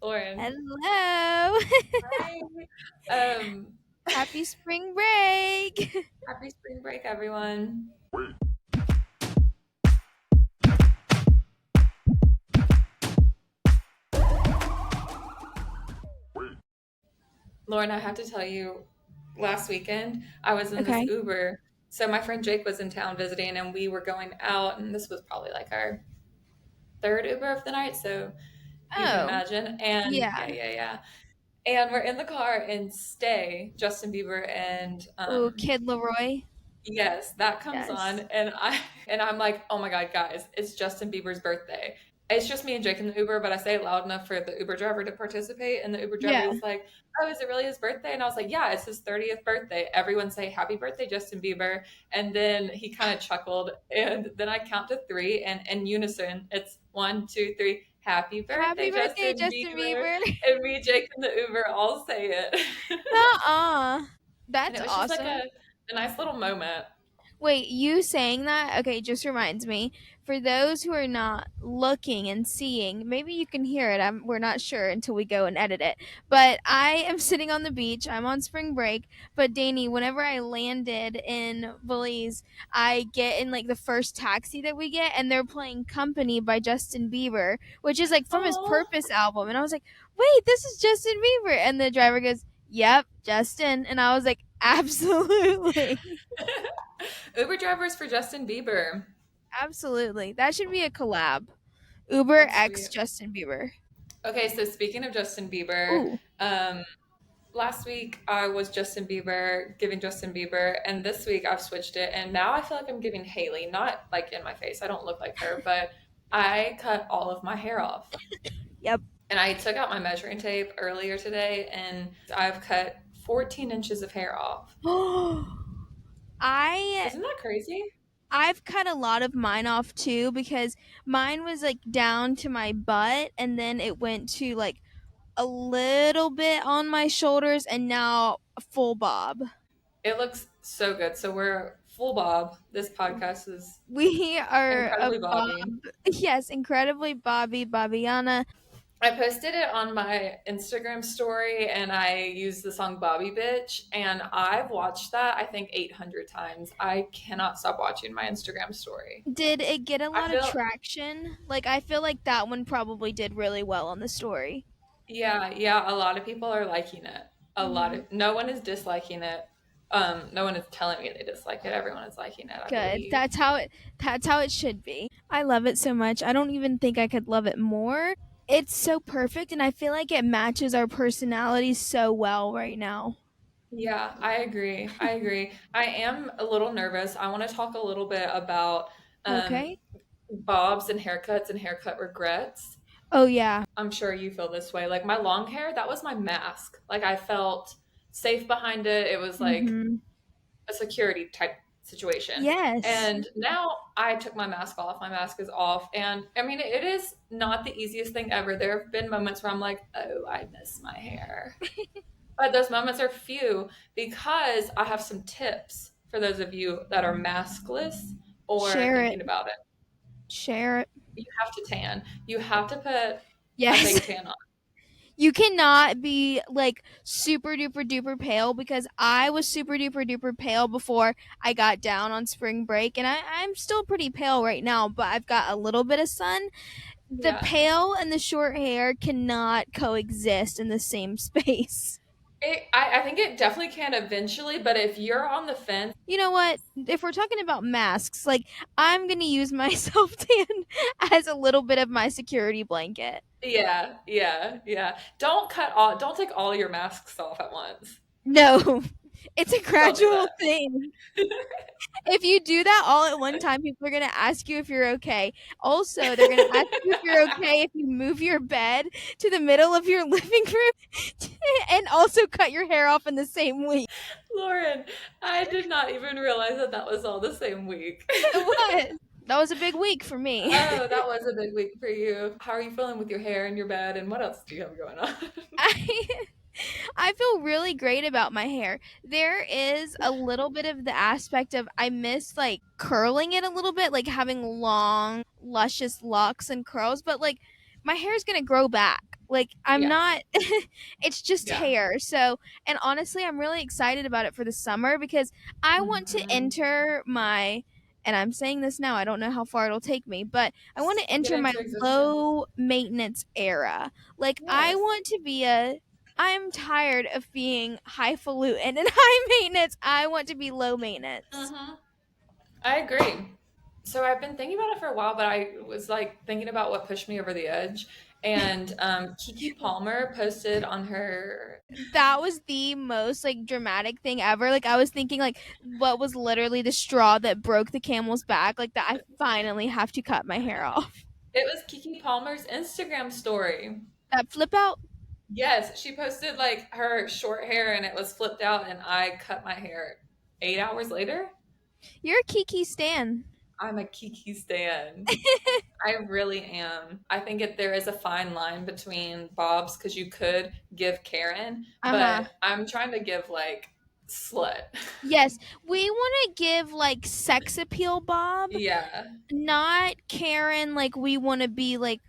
Lauren. Hello. Hi. Um, Happy spring break. Happy spring break, everyone. Lauren, I have to tell you, last weekend I was in this Okay. Uber. So my friend Jake was in town visiting, and we were going out, and this was probably like our third Uber of the night. So you can Oh, imagine. And yeah. yeah. And we're in the car, and Stay, Justin Bieber, and Ooh, Kid Leroy. yes, that comes on, Yes. and I'm like, oh my God, guys, it's Justin Bieber's birthday. It's just me and Jake in the Uber, but I say it loud enough for the Uber driver to participate, and the Uber driver Yeah. was like, "Oh, is it really his birthday?" And I was like, "Yeah, it's his 30th birthday. Everyone say happy birthday, Justin Bieber." And then he kind of chuckled, and then I count to three, and in unison, it's one, two, three. Happy Happy birthday, birthday, Justin Justin Bieber. Bieber. And me, Jake, and the Uber all say it. Nuh-uh. And That's it was just like awesome. a nice little moment. Wait, you saying that? Okay, just reminds me. For those who are not looking and seeing, maybe you can hear it. We're not sure until we go and edit it. But I am sitting on the beach. I'm on spring break. But Danny, whenever I landed in Belize, I get in like the first taxi that we get, and they're playing "Company" by Justin Bieber, which is like from his Oh. Purpose album. And I was like, "Wait, this is Justin Bieber!" And the driver goes, "Yep, Justin." And I was like, "Absolutely." Uber drivers for Justin Bieber. Absolutely. That should be a collab. Uber That's X sweet. Justin Bieber. Okay, so speaking of Justin Bieber, Ooh. um, last week I was Justin Bieber, giving Justin Bieber, and this week I've switched it, and now I feel like I'm giving Haley, not like in my face. I don't look like her, but I cut all of my hair off. Yep. And I took out my measuring tape earlier today, and I've cut 14 inches of hair off. I Isn't that crazy? I've cut a lot of mine off too because mine was like down to my butt and then it went to like a little bit on my shoulders and now a full bob. It looks so good. So we're full bob. This podcast is We are a incredibly bob. bobby. Yes, incredibly Bobby Bobbiana. I posted it on my Instagram story and I used the song Bobby Bitch, and I've watched that I think 800 times. I cannot stop watching my Instagram story. Did it get a I lot of feel, traction? Like I feel like that one probably did really well on the story. yeah, a lot of people are liking it. Mhm. No one is disliking it. No one is telling me they dislike it. Everyone is liking it, I Good. believe. That's how it should be. I love it so much. I don't even think I could love it more. It's so perfect and I feel like it matches our personalities so well right now. Yeah, I agree. I agree. I am a little nervous. I want to talk a little bit about um, Okay? bobs and haircuts and haircut regrets. Oh yeah. I'm sure you feel this way. Like my long hair, that was my mask. Like I felt safe behind it. It was like Mhm. a security type situation. Yes. And now I took my mask off. My mask is off. And I mean, it is not the easiest thing ever. There have been moments where I'm like, oh, I miss my hair. But those moments are few because I have some tips for those of you that are maskless or Share it. thinking about it. Share it. You have to tan. You have to put a Yes. fake tan on. You cannot be like super duper duper pale because I was super duper duper pale before I got down on spring break and I'm still pretty pale right now, but I've got a little bit of sun. The Yeah. pale and the short hair cannot coexist in the same space. I think it definitely can eventually, but if you're on the fence, You know what? If we're talking about masks, like I'm gonna use my self tan as a little bit of my security blanket. yeah. Don't take all your masks off at once. No, it's a Don't do gradual that. thing. If you do that all at one time, people are gonna ask you if you're okay. Also, they're gonna ask you if you're okay if you move your bed to the middle of your living room and also cut your hair off in the same week. Lauren, I did not even realize that that was all the same week. It was. That was a big week for me. Oh, that was a big week for you. How are you feeling with your hair and your bed, and what else do you have going on? I I feel really great about my hair. There is a little bit of the aspect of I miss curling it a little bit, like having long, luscious locks and curls, but like my hair is gonna grow back. Like I'm Yeah. not it's just Yeah. hair. So and honestly I'm really excited about it for the summer because I want to Mhm. enter my and I'm saying this now, I don't know how far it'll take me, but I want to Speak it enter my into existence. low maintenance era. Like I Yes. want to be a I'm tired of being highfalutin and high maintenance. I want to be low maintenance. Mhm. I agree. So I've been thinking about it for a while, but I was like thinking about what pushed me over the edge. And Kiki Palmer posted on her. That was the most like dramatic thing ever. Like I was thinking like what was literally the straw that broke the camel's back, like that I finally have to cut my hair off. It was Kiki Palmer's Instagram story. That flip out, Yes, she posted like her short hair and it was flipped out, and I cut my hair 8 hours later. you're a Kiki Stan. I'm a Kiki stan. I really am. I think there is a fine line between Bob's because you could give Karen, Uh-huh. but I'm trying to give like slut. Yes, we want to give like sex appeal Bob, Yeah, not Karen like we want to be like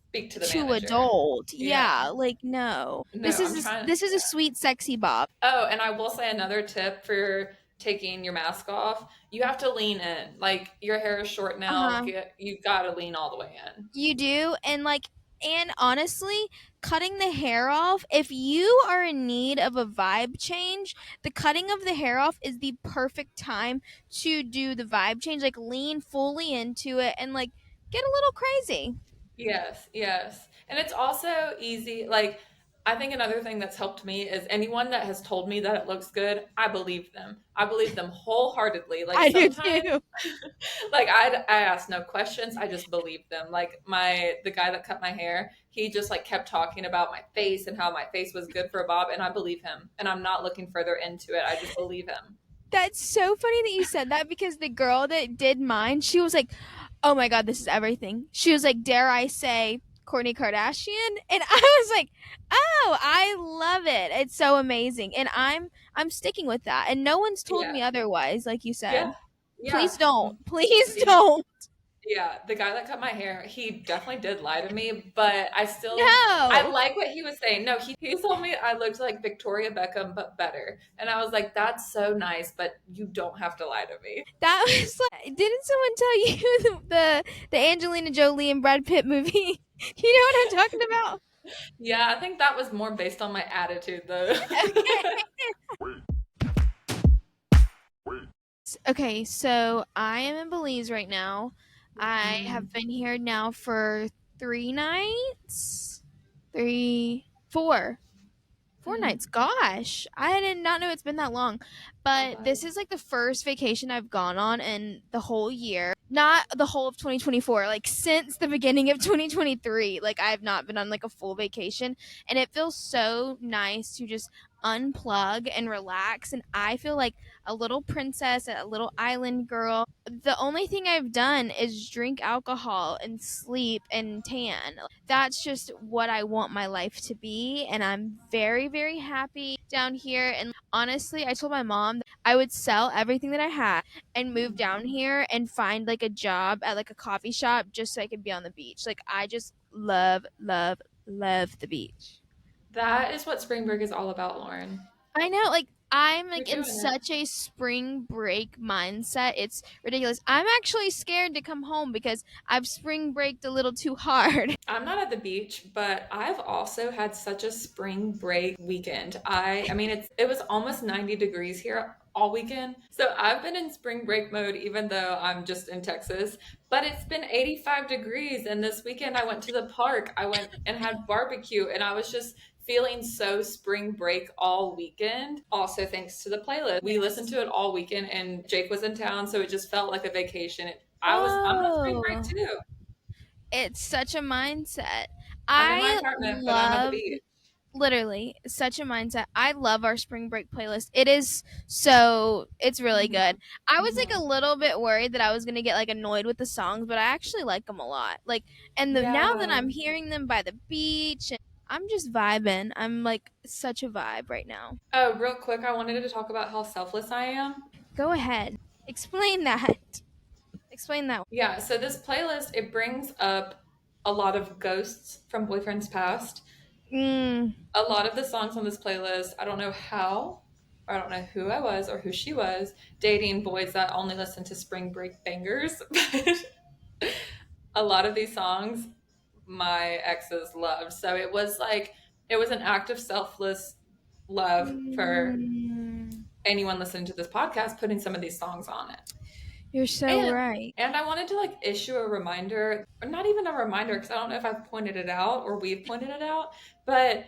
speak to the too manager. adult. Yeah. Yeah, like no. No, I'm trying. This is a sweet sexy Bob. Oh, and I will say another tip for taking your mask off. You have to lean in. Like your hair is short now. Uh-huh. You got to lean all the way in. You do, and like, and honestly, cutting the hair off, if you are in need of a vibe change, the cutting of the hair off is the perfect time to do the vibe change. Like, lean fully into it and like get a little crazy. Yes, yes. And it's also easy. Like, I think another thing that's helped me is anyone that has told me that it looks good, I believe them. I believe them wholeheartedly. Like, I do sometimes, too. like, I ask no questions. I just believe them. Like, the guy that cut my hair, he just like kept talking about my face and how my face was good for a bob, and I believe him. And I'm not looking further into it. I just believe him. That's so funny that you said that because the girl that did mine, she was like, "Oh my god, this is everything." She was like, "Dare I say Kourtney Kardashian?" And I was like, "Oh, I love it. It's so amazing." And I'm sticking with that. And no one's told Yeah. me otherwise, like you Yeah. said. Yeah. Please don't. Please don't. Yeah, the guy that cut my hair, he definitely did lie to me, but I No. like what he was saying. No, he told me I looked like Victoria Beckham, but better. And I was like, that's so nice, but you don't have to lie to me. That was like didn't someone tell you the Angelina Jolie and Brad Pitt movie? You know what I'm talking about? Yeah, I think that was more based on my attitude though. Okay. Okay, so I am in Belize right now. I Mm, have been here now for 3 nights. Three, four. Four mm, nights. Gosh, I did not know it's been that long. oh, But bye. this is like the first vacation I've gone on in the whole year. Not the whole of 2024, like since the beginning of 2023. Like I have not been on like a full vacation. And it feels so nice to just unplug and relax. And I feel like a little princess, a little island girl. The only thing I've done is drink alcohol and sleep and tan. That's just what I want my life to be. And I'm very, very happy down here. And honestly, I told my mom that I would sell everything that I had and move down Mhm. here and find like a job at like a coffee shop just so I could be on the beach. Like, I just love, love, love the beach. That is what spring break is all about, Lauren. I know, like I'm You're like in doing it. such a spring break mindset. It's ridiculous. I'm actually scared to come home because I've spring braked a little too hard. I'm not at the beach, but I've also had such a spring break weekend. I mean it was almost 90 degrees here all weekend. So I've been in spring break mode even though I'm just in Texas, but it's been 85 degrees, and this weekend I went to the park. I went and had barbecue, and I was just feeling so spring break all weekend. Also thanks to the playlist. We listened to it all weekend, and Jake was in town, so it just felt like a vacation. I'm on spring break Oh, too. it's such a mindset. I'm in my I apartment, but I'm at the love beach. literally such a mindset. I love our spring break playlist. It is so it's really good. Mhm, I was like a mhm. little bit worried that I was gonna get like annoyed with the songs, but I actually like them a lot. Like, and now that Yeah. I'm hearing them by the beach, and I'm just vibing. I'm like such a vibe right now. Oh, real quick, I wanted to talk about how selfless I am. Go ahead, explain that. Explain that. Yeah, so this playlist, it brings up a lot of Ghosts from Boyfriends Past. Mm, A lot of the songs on this playlist, I don't know how, or I don't know who I was or who she was, dating boys that only listen to Spring Break bangers. But a lot of these songs my exes loved. So it was like, it was an act of selfless love for mm, anyone listening to this podcast putting some of these songs on it. you're so And right. and I wanted to like issue a reminder, or not even a reminder, because I don't know if I've pointed it out or we've pointed it out, but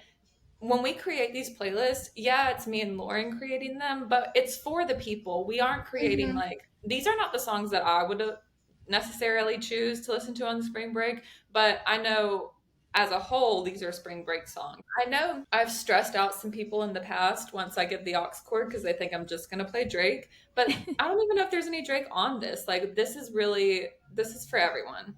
when we create these playlists, yeah, it's me and Lauren creating them, but it's for the people. We aren't creating Hmm. like, these are not the songs that I would necessarily choose to listen to on spring break, but I know as a whole, these are spring break songs. I know I've stressed out some people in the past once I get the aux cord because they think I'm just going to play Drake, but I don't even know if there's any Drake on this. Like, this is really, this is for everyone.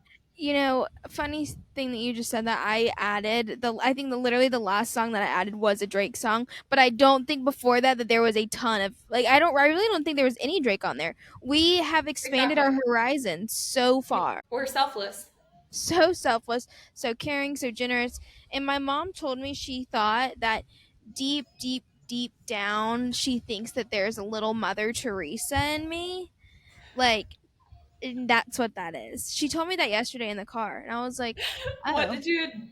Funny thing that you just said that I added I think literally the last song that I added was a Drake song, but I don't think before that there was a ton of like I really don't think there was any Drake on there. We have expanded Exactly. our horizons so far. We're selfless. So selfless, so caring, so generous. And my mom told me she thought that deep, deep, deep down, she thinks that there's a little Mother Teresa in me. Like, and that's what that is. She told me that yesterday in the car, and I was like, What oh.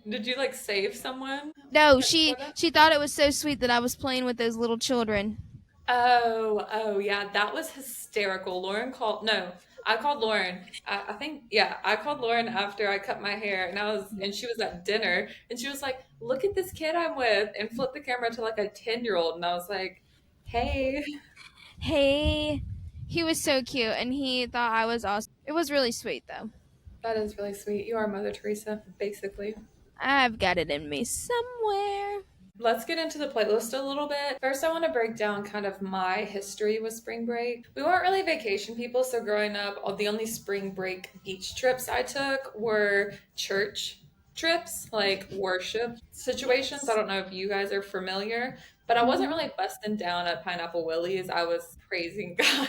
did you like save someone No, right she before that? she thought it was so sweet that I was playing with those little children. Oh, yeah, that was hysterical. Lauren called, no, I called Lauren. I think, yeah, I called Lauren after I cut my hair and she was at dinner and she was like, look at this kid I'm with, and flipped the camera to like a 10-year-old. And I was like, hey, Hey, he was so cute, and he thought I was awesome. It was really sweet, though. that is really sweet. You are Mother Teresa, basically. I've got it in me somewhere. Let's get into the playlist a little bit. First, I want to break down kind of my history with spring break. We weren't really vacation people, so growing up, the only spring break beach trips I took were church trips, like worship situations. I Yes. don't know if you guys are familiar, but I wasn't Hmm. really busting down at Pineapple Willie's. I was praising God.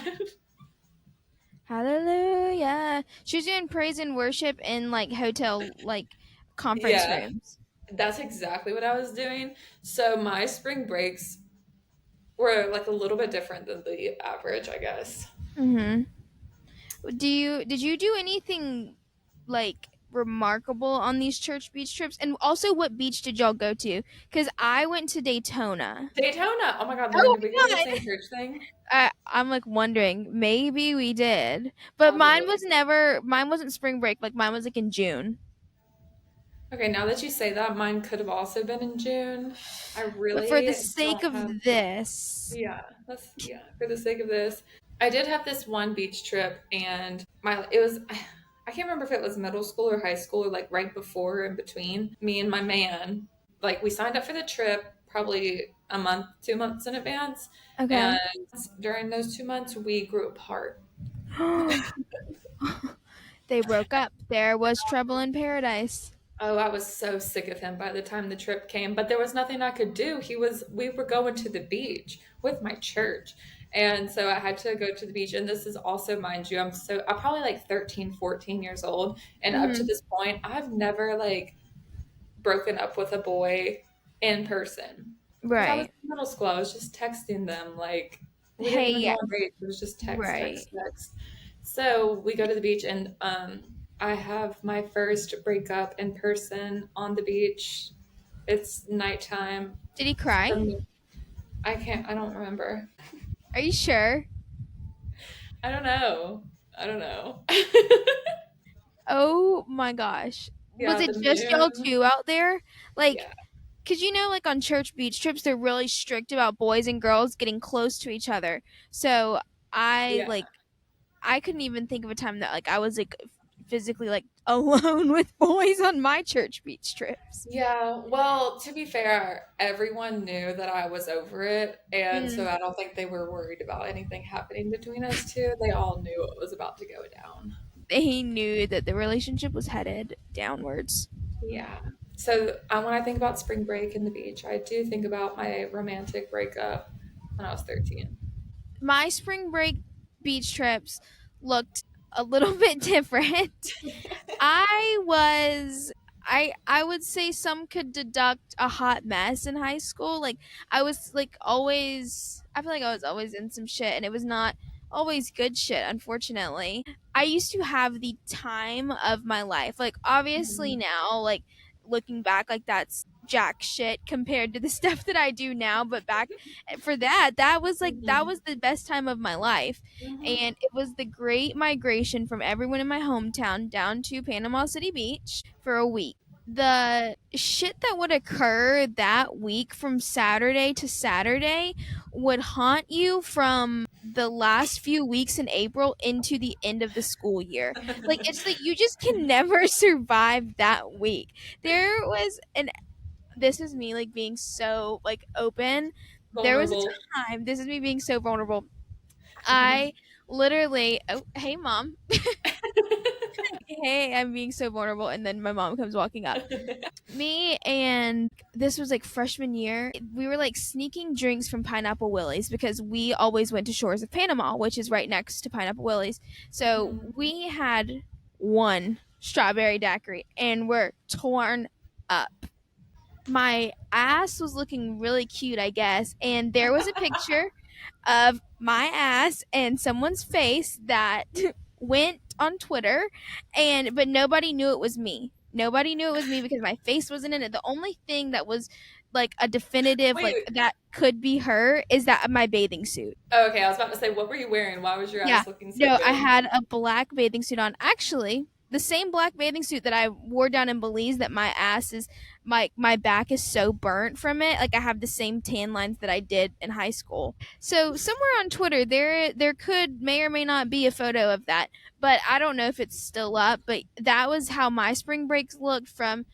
Hallelujah. She was doing praise and worship in like hotel conference Yeah, rooms. that's exactly what I was doing. So my spring breaks were like a little bit different than the average, I guess. Hmm. Did you do anything like remarkable on these church beach trips? And also, what beach did y'all go to? Because I went to Daytona. Daytona. Oh my God, Lauren, Oh did we go to the my same god! church thing? I'm like wondering, maybe we did, but Probably. mine wasn't spring break. Like mine was like in June. Okay, now that you say that, mine could have also been in June. I But for really the sake don't of have, this, yeah, for the sake of this. I did have this one beach trip and it was, I can't remember if it was middle school or high school or like right before or in between. Me and my man, like we signed up for the trip probably a month, 2 months in advance. And okay. during those 2 months, we grew apart. They broke up. There was trouble in paradise. Oh, I was so sick of him by the time the trip came, but there was nothing I could do. We were going to the beach with my church. And so I had to go to the beach. And this is also, mind you, I'm probably like 13, 14 years old. And up to Hmm. this point, I've never like broken up with a boy in person. Because I was Right. in middle school, I was just texting them. Like, we didn't even go Hey, on dates. It was just text, right. text, text. So we go to the beach, and I have my first breakup in person on the beach. It's nighttime Did he for cry? me. I don't remember. Are you sure? I don't know. I don't know. Oh my gosh. Was Yeah, it the just y'all moon. two out there? Like, Yeah, cause like on church beach trips, they're really strict about boys and girls getting close to each other. So I yeah. like I couldn't even think of a time that like I was like physically like alone with boys on my church beach trips. Yeah, well, to be fair, everyone knew that I was over it, and so Mm. I don't think they were worried about anything happening between us two. They all knew it was about to go down. They knew that the relationship was headed downwards. Yeah. So when I think about spring break and the beach, I do think about my romantic breakup when I was 13. My spring break beach trips looked a little bit different. I was I would say some could deduct a hot mess in high school. Like I was like always I feel like I was always in some shit and it was not always good shit, unfortunately. I used to have the time of my life. Like obviously Mhm. now, like looking back, like that's jack shit compared to the stuff that I do now, but back for that, that Mhm. was the best time of my life. Mhm. And it was the great migration from everyone in my hometown down to Panama City Beach for a week. The shit that would occur that week from Saturday to Saturday would haunt you from the last few weeks in April into the end of the school year. Like it's like you just can never survive that week. There was an this is me like being so like open. There was a Vulnerable. time, this is me being so vulnerable. I literally oh hey mom. Hey, I'm being so vulnerable and then my mom comes walking up. Me and this was like freshman year. We were like sneaking drinks from Pineapple Willie's because we always went to Shores of Panama, which is right next to Pineapple Willie's. So Mhm. we had one strawberry daiquiri and we're torn up. My ass was looking really cute, I guess, and there was a picture of my ass and someone's face that went on Twitter, and but nobody knew it was me. Nobody knew it was me because my face wasn't in it. The only thing that was like a definitive like Wait. that could be her is that my bathing suit. Oh, okay, I was about to say, what were you wearing? Why was your Yeah. ass looking so No, I good? had a black bathing suit on. Actually, the same black bathing suit that I wore down in Belize that my ass is my back is so burnt from it. Like I have the same tan lines that I did in high school. So somewhere on Twitter there could may or may not be a photo of that, but I don't know if it's still up, but that was how my spring breaks looked from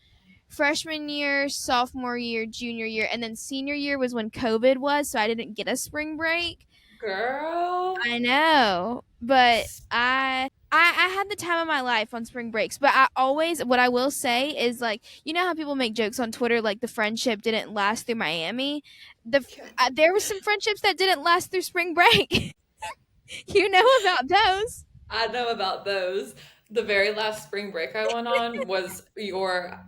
freshman year, sophomore year, junior year, and then senior year was when COVID was, so I didn't get a spring break. Girl. I know, but I had the time of my life on spring breaks. But I always what I will say is like you know how people make jokes on Twitter like the friendship didn't last through Miami. There was some friendships that didn't last through spring break. You know about those. I know about those. The very last spring break I went on was your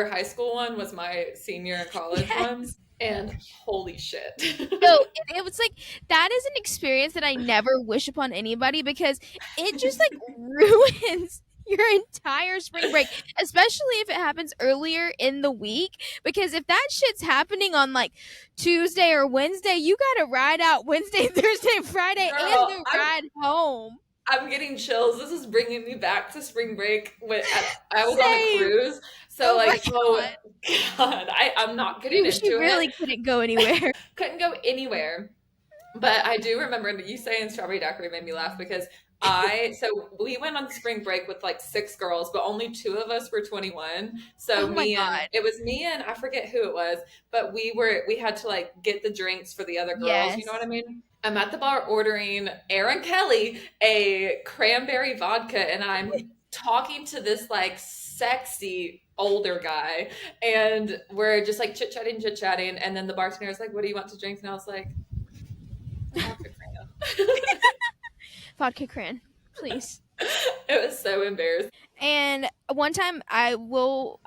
high school one was my senior college one, Yes. and holy shit. No, it was like that is an experience that I never wish upon anybody because it just like ruins your entire spring break, especially if it happens earlier in the week. Because if that shit's happening on like Tuesday or Wednesday, you gotta ride out Wednesday, Thursday, Friday, and Girl, the ride home. I'm getting chills. This is bringing me back to spring break. When I was on a Same. cruise, so Oh my like, oh god. God, I'm not getting She into it. really couldn't go anywhere. Couldn't go anywhere. But I do remember you saying strawberry daiquiri made me laugh because so we went on spring break with like six girls, but only two of us were 21. So Oh my god. it was me and I forget who it was, but we had to like get the drinks for the other girls. You know what Yes. I mean? I'm at the bar ordering Aaron Kelly a cranberry vodka, and I'm talking to this like sexy older guy, and we're just like chit chatting, and then the bartender is like, "What do you want to drink?" And I was like, "A vodka cran." Vodka cran, please. It was so embarrassing. And one time I will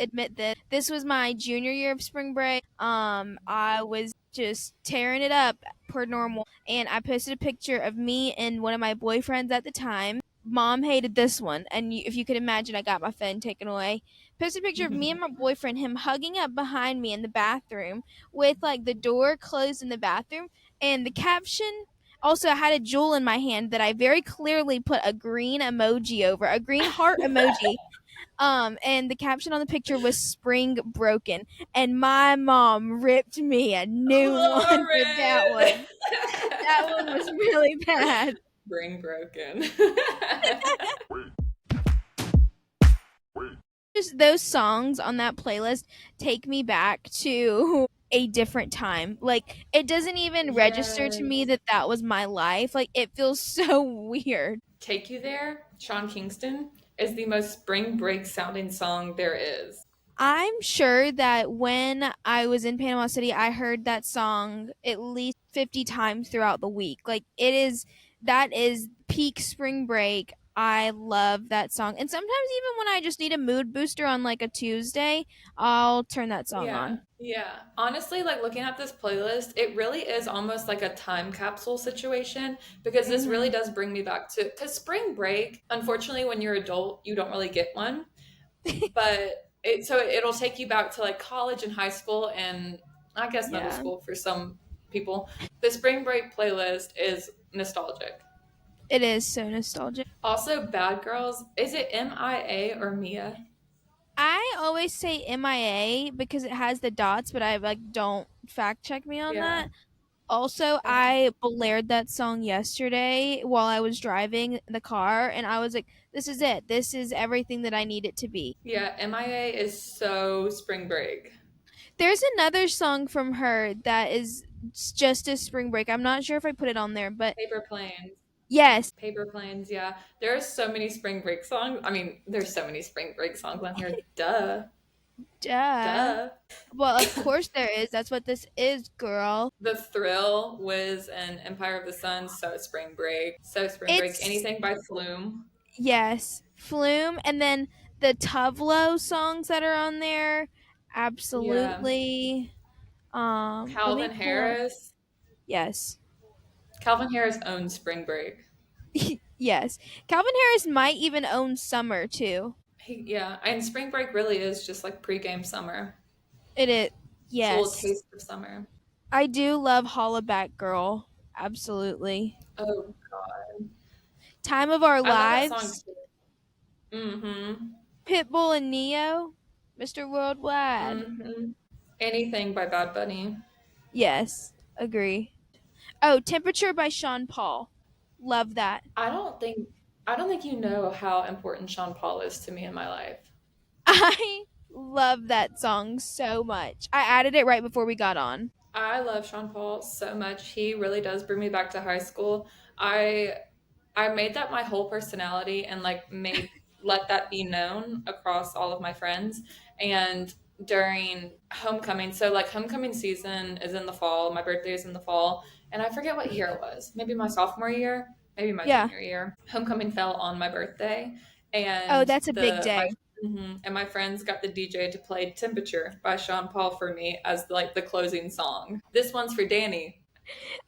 admit that this was my junior year of spring break. I was just tearing it up per normal and I posted a picture of me and one of my boyfriends at the time. Mom hated this one and if you could imagine I got my phone taken away. Posted a picture of me and my boyfriend him hugging up behind me in the bathroom with like the door closed in the bathroom and the caption also, I had a jewel in my hand that I very clearly put a green emoji over, a green heart emoji. And the caption on the picture was "Spring Broken," and my mom ripped me a new one for that Lauren! one. That one was really bad. Brain broken. Just those songs on that playlist take me back to a different time. Like it doesn't even register to me Yes. that that was my life. Like it feels so weird. Take You There, Sean Kingston, is the most spring break sounding song there is. I'm sure that when I was in Panama City, I heard that song at least 50 times throughout the week. Like, that is peak spring break. I love that song. And sometimes even when I just need a mood booster on like a Tuesday, I'll turn that song Yeah, on. yeah. Honestly, like looking at this playlist, it really is almost like a time capsule situation because this really Mhm. does bring me back to because spring break, unfortunately, when you're adult, you don't really get one. But it'll take you back to like college and high school and I guess middle Yeah. school for some people. The spring break playlist is nostalgic. It is so nostalgic. Also, Bad Girls, is it MIA or Mia? I always say MIA because it has the dots, but I like don't fact check me on Yeah. that. Also, Okay. I blared that song yesterday while I was driving the car, and I was like, this is it. This is everything that I need it to be. Yeah, MIA is so spring break. There's another song from her that is just as spring break. I'm not sure if I put it on there, but Paper Planes. yes. Paper Planes, yeah. There are so many spring break songs. I mean, there's so many spring break songs on here. Duh. Duh. Duh. Well, of course there is. That's what this is, girl. The Thrill, Wiz, and Empire of the Sun, so spring break. So spring break. It's Anything by Flume. yes, Flume, and then the Tuvlo songs that are on there. Yeah. Absolutely. Let me Calvin pull up. Harris. Yes. Calvin Harris owns spring break. Yes. Calvin Harris might even own Summer too. Yeah, and spring break really is just like pregame summer. It is. It's a little Yes. taste of summer. I do love Hollaback Girl. Absolutely. Oh God. Time of Our I love that song Lives. too. Mm-hmm. Pitbull and Neo. Mr. Worldwide. Mm-hmm. Anything by Bad Bunny. Yes. Agree. Oh, Temperature by Sean Paul. Love that. I don't think I don't think you know how important Sean Paul is to me in my life. I love that song so much. I added it right before we got on. I love Sean Paul so much. He really does bring me back to high school. I I made that my whole personality and like made let that be known across all of my friends. And during homecoming, so like homecoming season is in the fall, my birthday is in the fall, and I forget what year it was. Maybe my sophomore year, maybe my Yeah. junior year. Homecoming fell on my birthday, Oh, and that's a big the my day. and my friends got the DJ to play Temperature by Sean Paul for me as like the closing song. This one's for Danny.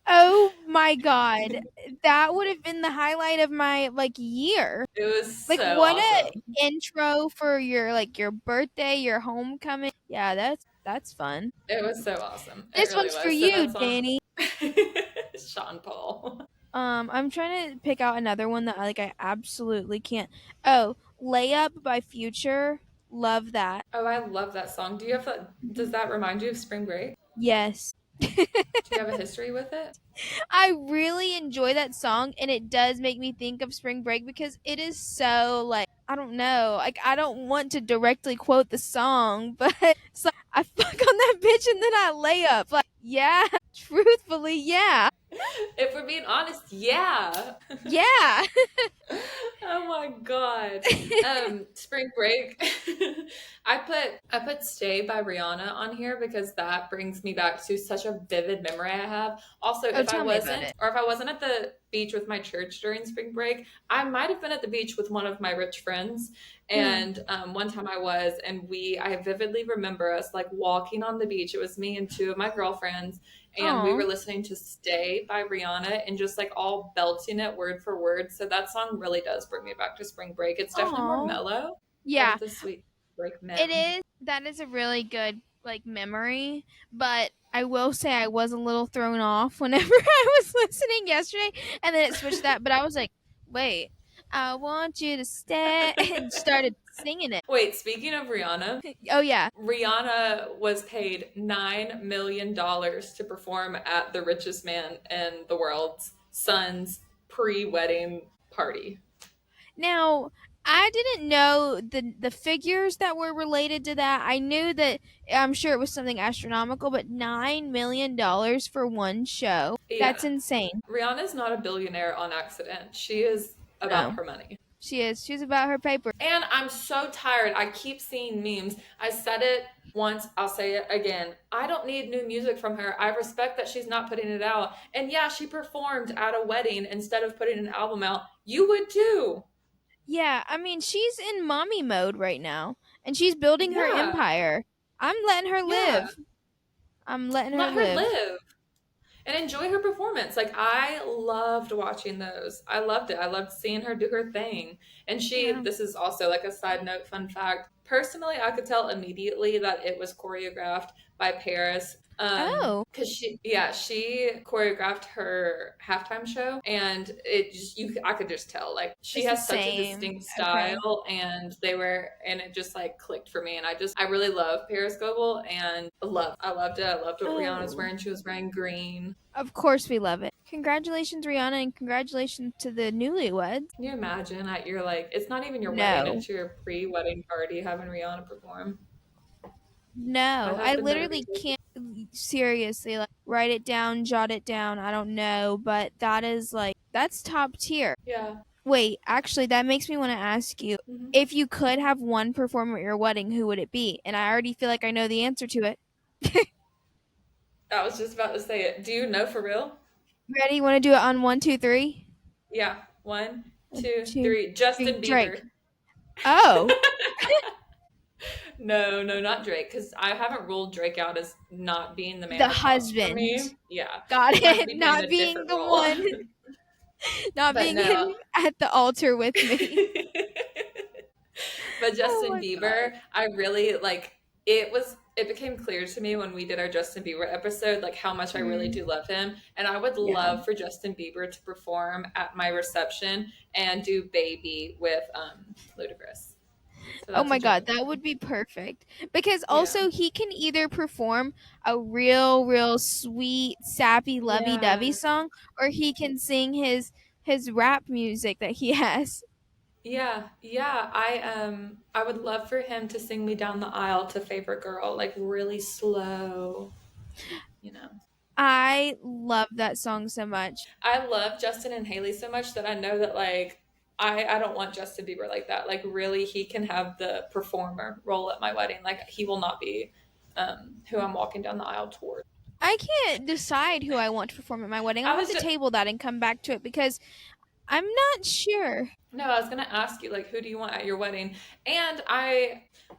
Oh my god. That would have been the highlight of my like year. It was Like so what a awesome. intro for your birthday, your homecoming. Yeah, that's fun. It was so awesome. It This really one's for was. So you, that song, Danny. Sean Paul. I'm trying to pick out another one that I absolutely can't. Oh, Layup by Future. Love that. Oh, I love that song. Do you have that? Does that remind you of spring break? Yes. Do you have a history with it? I really enjoy that song and it does make me think of spring break because it is so like I don't know. Like I don't want to directly quote the song, but so I fuck on that bitch and then I lay up. Like, yeah, truthfully, yeah. If we're being honest, yeah. Yeah. Oh my god. Spring break. I put Stay by Rihanna on here because that brings me back to such a vivid memory I have. Also, Oh, tell me about it. if I wasn't at the beach with my church during spring break, I might have been at the beach with one of my rich friends. Mm. And one time I was, and I vividly remember us like walking on the beach. It was me and two of my girlfriends, and we Oh. were listening to Stay by Rihanna and just like all belting it word for word. So that song really does bring me back to spring break. It's definitely more Oh. mellow, but Yeah, it's a sweet break it mem. is. That is a really good like memory, but I will say I was a little thrown off whenever I was listening yesterday, and then it switched that. But I was like, "Wait, I want you to stay," and started singing it. Wait, speaking of Rihanna, Oh yeah. Rihanna was paid $9 million to perform at the richest man in the world's son's pre-wedding party. Now I didn't know the figures that were related to that. I knew that I'm sure it was something astronomical, but $9 million for one show. That's Yeah, insane. Rihanna's not a billionaire on accident. She is about No, her money. she is. She's about her paper. And I'm so tired. I keep seeing memes. I said it once, I'll say it again. I don't need new music from her. I respect that she's not putting it out. And yeah, she performed at a wedding instead of putting an album out. You would too. Yeah, I mean, she's in mommy mode right now, and she's building her Yeah, empire. I'm letting her yeah. live. I'm letting her Let her live. live and enjoy her performance. Like I loved watching those. I loved it. I loved seeing her do her thing. And Yeah. this is also like a side note fun fact. Personally, I could tell immediately that it was choreographed by Paris. Oh, Cause she choreographed her halftime show and it just I could just tell like she it's the has such a same. distinct Okay. style and it just like clicked for me and I really love Paris Goebel and I loved it. I loved what Rihanna was Oh, wearing. She was wearing green. of course we love it. Congratulations, Rihanna, and congratulations to the newlyweds. Can you imagine at your like it's not even your wedding, No, it's your pre-wedding party having Rihanna perform. My no, I husband better be literally taking. can't seriously like write it down, jot it down. I don't know, but that is like that's top tier. Yeah. Wait, actually, that makes me want to ask you Hmm. if you could have one performer at your wedding, who would it be? And I already feel like I know the answer to it. I was just about to say it. Do you know for real? Ready? Want to do it on one, two, three? Yeah. One, One, two, two, three. three. Justin Bieber. Drake. Oh, No, no, not Drake, because I haven't ruled Drake out as not being the man the of the house for husband. me. Yeah, Got he might it. be playing Not a being different the role. one, not But being in no. at the altar with me. But Oh Justin my god. Bieber, I really like it became clear to me when we did our Justin Bieber episode like how much I really Mm, do love him and I would yeah. love for Justin Bieber to perform at my reception and do Baby with Ludacris. So Oh that's a my god, dream. that would be perfect. Because Yeah. also he can either perform a real, real sweet, sappy, lovey-dovey Yeah. song, or he can sing his rap music that he has. Yeah, yeah. I would love for him to sing me down the aisle to Favorite Girl, like really slow, you know. I love that song so much. I love Justin and Haley so much that I know that like I don't want Justin Bieber like that. Like really he can have the performer role at my wedding. Like he will not be who I'm walking down the aisle toward. I can't decide who I want to perform at my wedding. I'll I have was to just table that and come back to it because I'm not sure. no, I was gonna ask you like who do you want at your wedding? And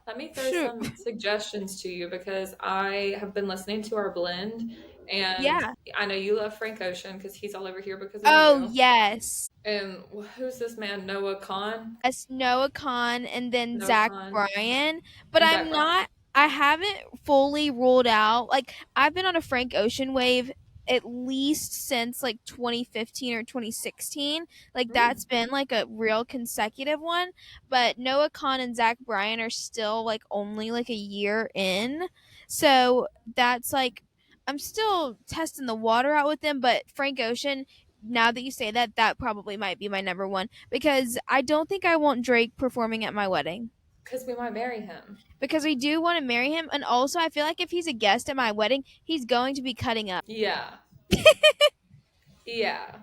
let me throw Sure. some suggestions to you because I have been listening to our blend and Yeah. I know you love Frank Ocean because he's all over here because of Oh, you. yes. And who's this man? Noah Khan? Yes, Noah Khan and then Noah Zach Khan Bryan. But and Zach I'm Bryan. not, I haven't fully ruled out. Like, I've been on a Frank Ocean wave at least since like 2015 or 2016. Like, Mm. that's been like a real consecutive one. But Noah Khan and Zach Bryan are still like only like a year in. So that's like, I'm still testing the water out with them. But Frank Ocean, now that you say that, that probably might be my number one because I don't think I want Drake performing at my wedding Because we might marry him. because we do want to marry him, and also I feel like if he's a guest at my wedding, he's going to be cutting up. Yeah. Yeah.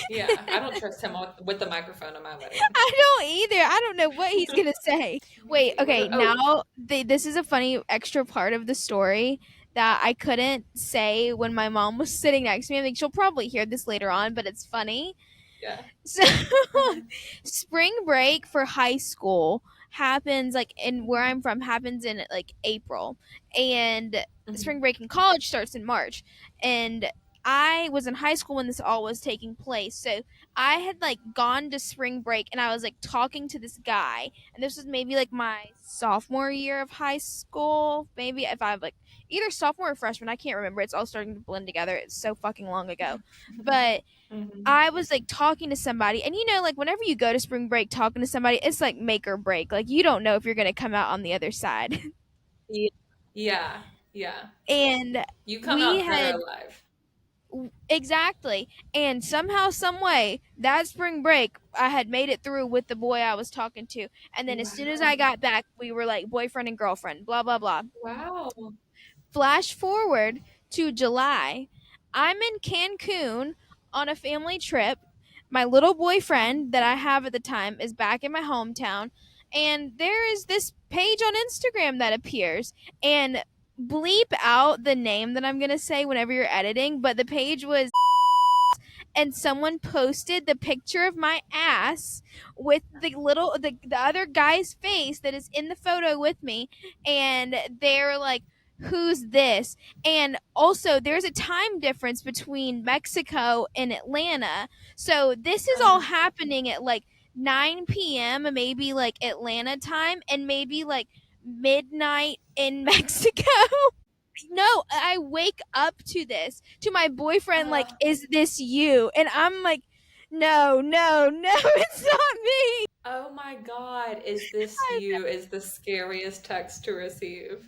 Yeah. I don't trust him with the microphone at my wedding. I don't either. I don't know what he's gonna say. Let me Wait, see. okay. Oh, Now this is a funny extra part of the story that I couldn't say when my mom was sitting next to me. I think she'll probably hear this later on, but it's funny. yeah. So spring break for high school happens like in where I'm from happens in like April, and Mhm. spring break in college starts in March. And I was in high school when this all was taking place. So I had like gone to spring break and I was like talking to this guy, and this was maybe like my sophomore year of high school, maybe if I'm like either sophomore or freshman, I can't remember. It's all starting to blend together. It's so fucking long ago. But Mhm. I was like talking to somebody, and you know, like whenever you go to spring break talking to somebody, it's like make or break. Like you don't know if you're gonna come out on the other side. Yeah. Yeah. Yeah. And You come we out better had alive. exactly, and somehow, some way, that spring break, I had made it through with the boy I was talking to, and then as soon as I Wow. got back, we were like boyfriend and girlfriend. Blah blah blah. Wow. Flash forward to July. I'm in Cancun on a family trip. My little boyfriend that I have at the time is back in my hometown, and there is this page on Instagram that appears. And bleep out the name that I'm going to say whenever you're editing, but the page was and someone posted the picture of my ass with the other guy's face that is in the photo with me, and they're like, who's this? And also there's a time difference between Mexico and Atlanta, so this is all happening at like 9 p.m., maybe like Atlanta time, and maybe like midnight in Mexico. No, I wake up to this, to my boyfriend, like, Uh, is this you? And I'm like, no, no, no, it's not me. oh my God, is this you? Is the scariest text to receive.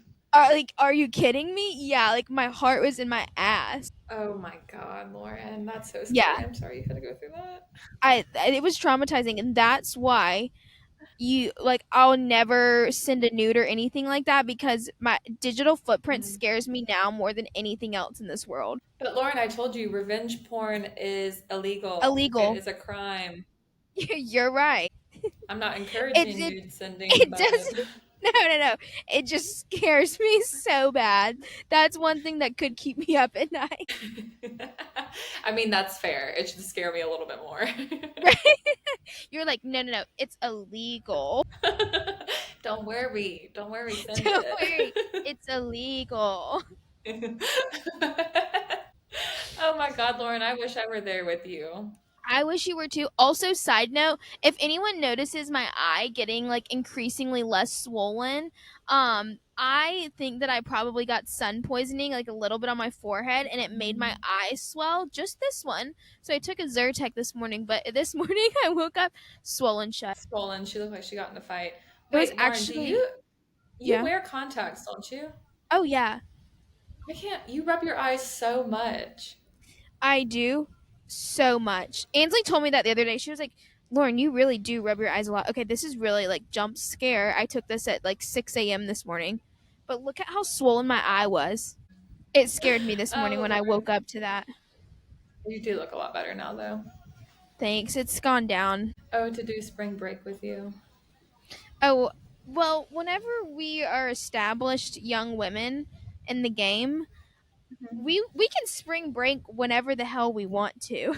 Are you kidding me? Yeah, like my heart was in my ass. Oh my God, Lauren, that's so Yeah, scary. I'm sorry you had to go through that. it was traumatizing, and that's why I'll never send a nude or anything like that, because my digital footprint Mhm. scares me now more than anything else in this world. But Lauren, I told you, revenge porn is illegal. It Illegal. is a crime. You're right. I'm not It encouraging it nude sending, it but doesn't. No, no, no. It just scares me so bad. That's one thing that could keep me up at night. I mean, that's fair. It should scare me a little bit more. Right? You're like, no, no, no. It's illegal. Don't worry. Don't worry. Send Don't worry. it. It's illegal. Oh my God, Lauren, I wish I were there with you. I wish you were too. Also, side note, if anyone notices my eye getting like increasingly less swollen, I think that I probably got sun poisoning like a little bit on my forehead, and it made my eyes swell, just this one. So I took a Zyrtec this morning, but this morning I woke up swollen shut. Swollen. She looked like she got in a fight. It was Wait, Lauren, do actually, you yeah. wear contacts, don't you? Oh yeah, I can't. You rub your eyes so much. I do so much. Ansley told me that the other day. She was like, Lauren, you really do rub your eyes a lot. Okay, this is really like jump scare. I took this at like 6 a.m. this morning. But look at how swollen my eye was. It scared me this morning Oh, when I woke Lauren, up to that. you do look a lot better now, though. Thanks. It's gone down. Oh, to do spring break with you. Oh, well, whenever we are established young women in the game, we can spring break whenever the hell we want to.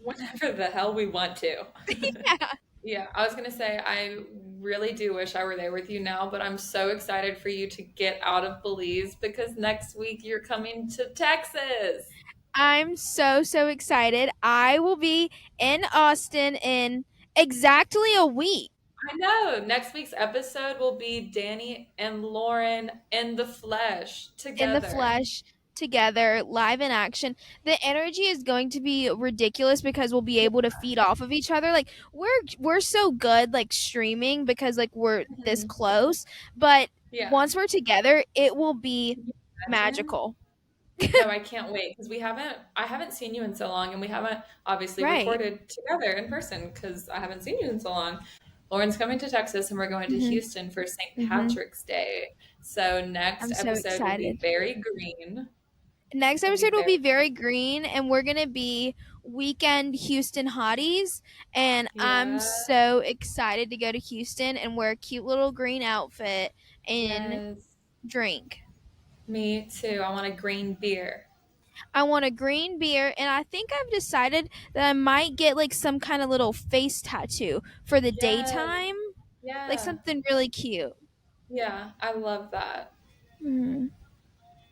Whenever the hell we want to. Yeah. Yeah, I was gonna say I really do wish I were there with you now, but I'm so excited for you to get out of Belize because next week you're coming to Texas. I'm so, so excited. I will be in Austin in exactly a week, I know. Next week's episode will be Danny and Lauren in the flesh in the together. flesh, together, live in action. The energy is going to be ridiculous because we'll be able to feed off of each other. Like we're so good like streaming because like we're this Mhm. close, but Yeah. once we're together, it will be Can you imagine? magical. No, I can't wait because I haven't seen you in so long and we haven't obviously Right. recorded together in person because I haven't seen you in so long. Lauren's coming to Texas and we're going to Mhm. Houston for St. Mhm. Patrick's Day. So next I'm so episode will be excited. very green. Next It'll be episode will very be very green, and we're gonna be weekend Houston hotties, and I'm yeah. so excited to go to Houston and wear a cute little green outfit and Yes. drink. Me too. I want a green beer. I want a green beer, and I think I've decided that I might get like some kind of little face tattoo for the Yes. daytime, like Yeah. something really cute. Yeah. I love that. Mhm.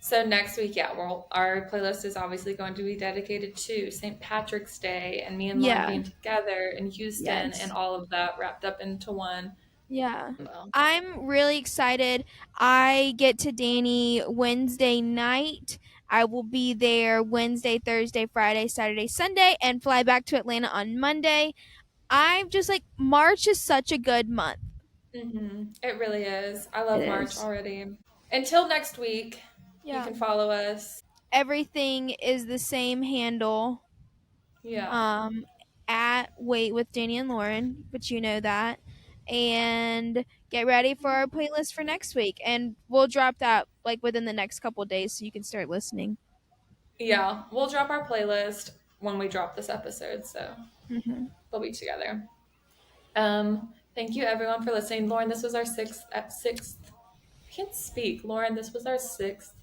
So next week, yeah, well, our playlist is obviously going to be dedicated to St. Patrick's Day and me and Lauren Yeah. being together in Houston and Yes. all of that wrapped up into one. Yeah. Well, I'm really excited. I get to Danny Wednesday night. I will be there Wednesday, Thursday, Friday, Saturday, Sunday, and fly back to Atlanta on Monday. I'm just like, March is such a good month. it really is. I It love March is. already. Until next week, you Yeah. can follow us. Everything is the same handle. Yeah. Um, at Wait with Danny and Lauren, but you know that. And get ready for our playlist for next week. And we'll drop that like within the next couple days so you can start listening. Yeah. We'll drop our playlist when we drop this episode, so Hmm. they'll be together. Thank you everyone for listening. Lauren, this was our sixth. I can't speak. Lauren, this was our sixth.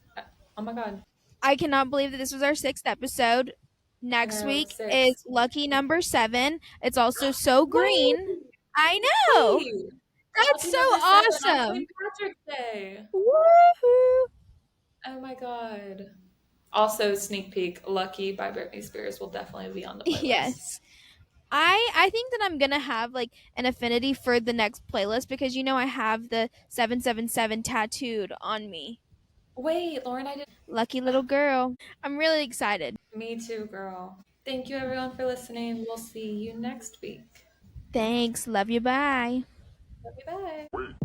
Oh my God. I cannot believe that this was our sixth episode. Next No, week 6. is lucky number 7. It's also so green. Wait, I know. wait. That's Lucky so number 7 on awesome. St. Patrick's Day. Woohoo. Oh my god. Also, sneak peek, Lucky by Britney Spears will definitely be on the playlist. Yes. I think that I'm gonna have like an affinity for the next playlist because I have the 777 tattooed on me. Wait, Lauren, I didn't. Lucky little girl. I'm really excited. Me too, girl. Thank you, everyone, for listening. We'll see you next week. Thanks. Love you. Bye. Love you, bye.